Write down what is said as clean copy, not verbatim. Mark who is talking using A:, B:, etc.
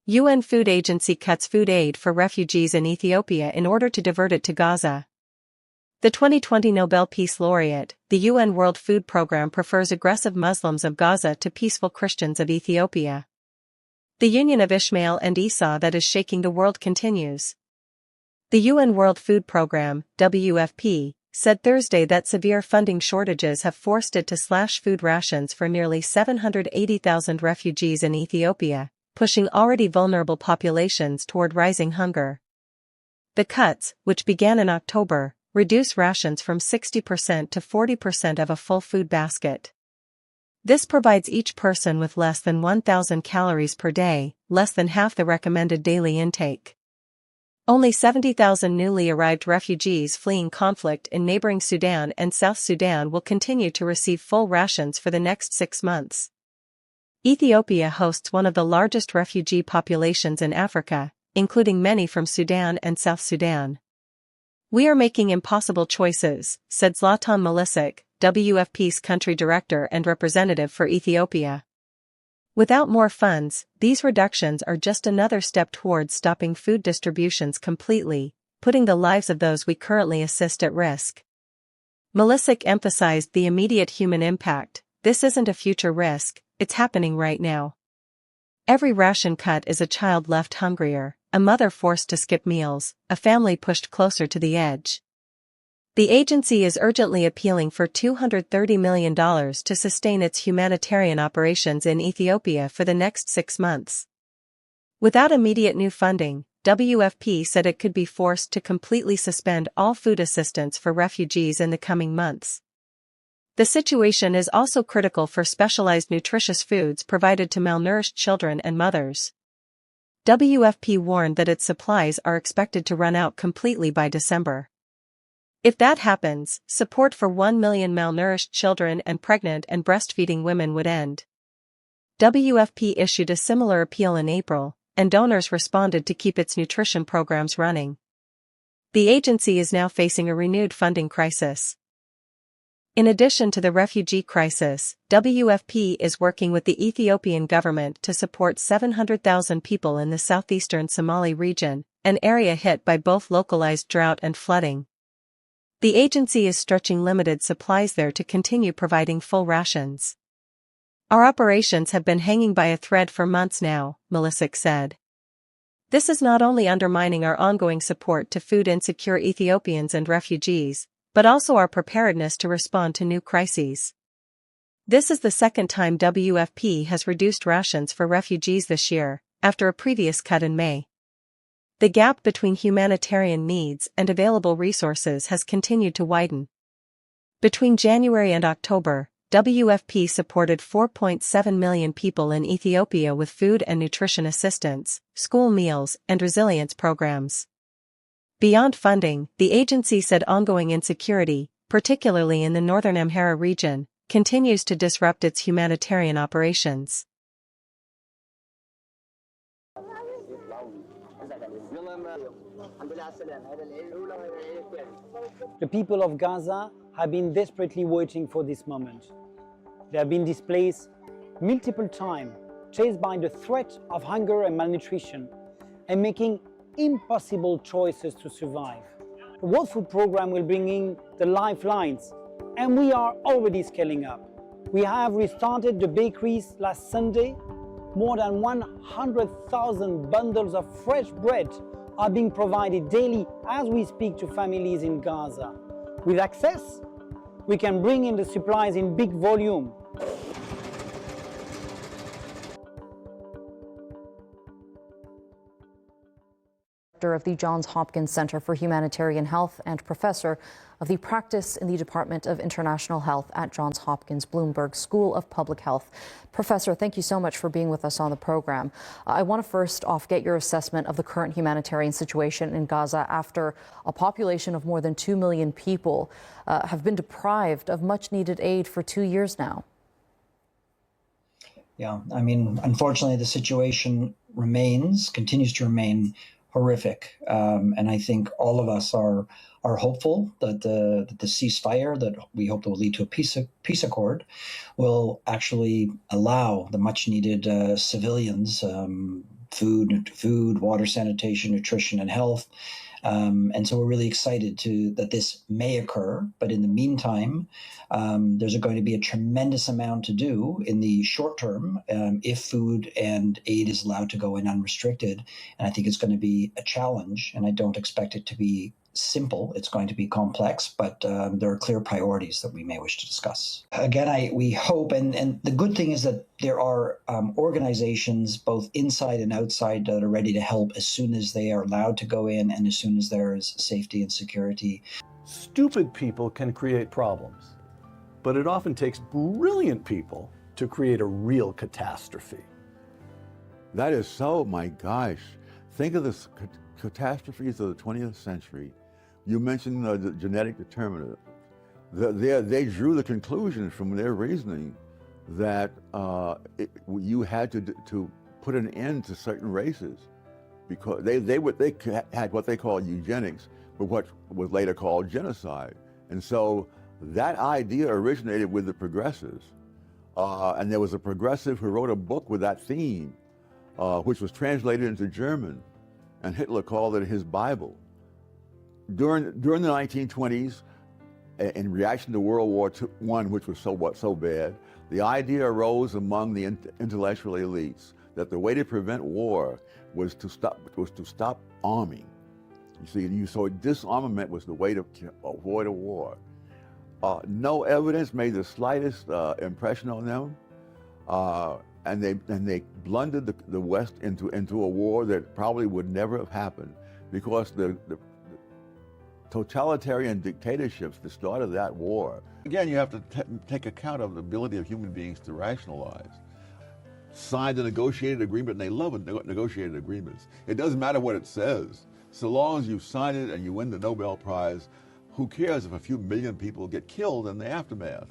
A: UN Food Agency cuts food aid for refugees in Ethiopia in order to divert it to Gaza. The 2020 Nobel Peace Laureate, the UN World Food Programme prefers aggressive Muslims of Gaza to peaceful Christians of Ethiopia. The union of Ishmael and Esau that is shaking the world continues. The UN World Food Programme, WFP, said Thursday that severe funding shortages have forced it to slash food rations for nearly 780,000 refugees in Ethiopia, pushing already vulnerable populations toward rising hunger. The cuts, which began in October, reduce rations from 60% to 40% of a full food basket. This provides each person with less than 1,000 calories per day, less than half the recommended daily intake. Only 70,000 newly arrived refugees fleeing conflict in neighboring Sudan and South Sudan will continue to receive full rations for the next 6 months. Ethiopia hosts one of the largest refugee populations in Africa, including many from Sudan and South Sudan. "We are making impossible choices," said Zlatan Milicic, WFP's country director and representative for Ethiopia. Without more funds, these reductions are just another step towards stopping food distributions completely, putting the lives of those we currently assist at risk. Milicic emphasized the immediate human impact. "This isn't a future risk, it's happening right now. Every ration cut is a child left hungrier, a mother forced to skip meals, a family pushed closer to the edge." The agency is urgently appealing for $230 million to sustain its humanitarian operations in Ethiopia for the next 6 months. Without immediate new funding, WFP said it could be forced to completely suspend all food assistance for refugees in the coming months. The situation is also critical for specialized nutritious foods provided to malnourished children and mothers. WFP warned that its supplies are expected to run out completely by December. If that happens, support for 1 million malnourished children and pregnant and breastfeeding women would end. WFP issued a similar appeal in April, and donors responded to keep its nutrition programs running. The agency is now facing a renewed funding crisis. In addition to the refugee crisis, WFP is working with the Ethiopian government to support 700,000 people in the southeastern Somali region, an area hit by both localized drought and flooding. The agency is stretching limited supplies there to continue providing full rations. "Our operations have been hanging by a thread for months now," Milicic said. "This is not only undermining our ongoing support to food-insecure Ethiopians and refugees, but also our preparedness to respond to new crises. This is the second time WFP has reduced rations for refugees this year, after a previous cut in May. The gap between humanitarian needs and available resources has continued to widen. Between January and October, WFP supported 4.7 million people in Ethiopia with food and nutrition assistance, school meals, and resilience programs. Beyond funding, the agency said ongoing insecurity, particularly in the northern Amhara region, continues to disrupt its humanitarian operations.
B: The people of Gaza have been desperately waiting for this moment. They have been displaced multiple times, chased by the threat of hunger and malnutrition, and making impossible choices to survive. The World Food Programme will bring in the lifelines, and we are already scaling up. We have restarted the bakeries last Sunday. More than 100,000 bundles of fresh bread are being provided daily as we speak to families in Gaza. With access, we can bring in the supplies in big volume.
C: Of the Johns Hopkins Center for Humanitarian Health and professor of the practice in the Department of International Health at Johns Hopkins Bloomberg School of Public Health. Professor, thank you so much for being with us on the program. I want to first off get your assessment of the current humanitarian situation in Gaza after a population of more than 2 million people have been deprived of much needed aid for 2 years now.
D: Yeah, I mean, unfortunately, the situation continues to remain horrific. And I think all of us are hopeful that the ceasefire that we hope will lead to a peace accord will actually allow the much needed civilians food, water, sanitation, nutrition, and health. And so we're really excited that this may occur. But in the meantime, there's going to be a tremendous amount to do in the short term if food and aid is allowed to go in unrestricted. And I think it's going to be a challenge, and I don't expect it to be simple. It's going to be complex, but there are clear priorities that we may wish to discuss. Again, we hope, and the good thing is that there are organizations both inside and outside that are ready to help as soon as they are allowed to go in and as soon as there is safety and security.
E: Stupid people can create problems, but it often takes brilliant people to create a real catastrophe.
F: That is so, my gosh. Think of the catastrophes of the 20th century. You mentioned the genetic determinant. They drew the conclusion from their reasoning that you had to put an end to certain races because they had what they called eugenics, but what was later called genocide. And so that idea originated with the progressives. And there was a progressive who wrote a book with that theme, which was translated into German, and Hitler called it his Bible. During the 1920s, in reaction to World War I, which was so bad, the idea arose among the intellectual elites that the way to prevent war was to stop arming. You see, so disarmament was the way to avoid a war. No evidence made the slightest impression on them, and they blundered the West into a war that probably would never have happened, because the totalitarian dictatorships that started that war. Again, you have to take account of the ability of human beings to rationalize. Signed a negotiated agreement, and they love negotiated agreements. It doesn't matter what it says. So long as you sign it and you win the Nobel Prize, who cares if a few million people get killed in the aftermath?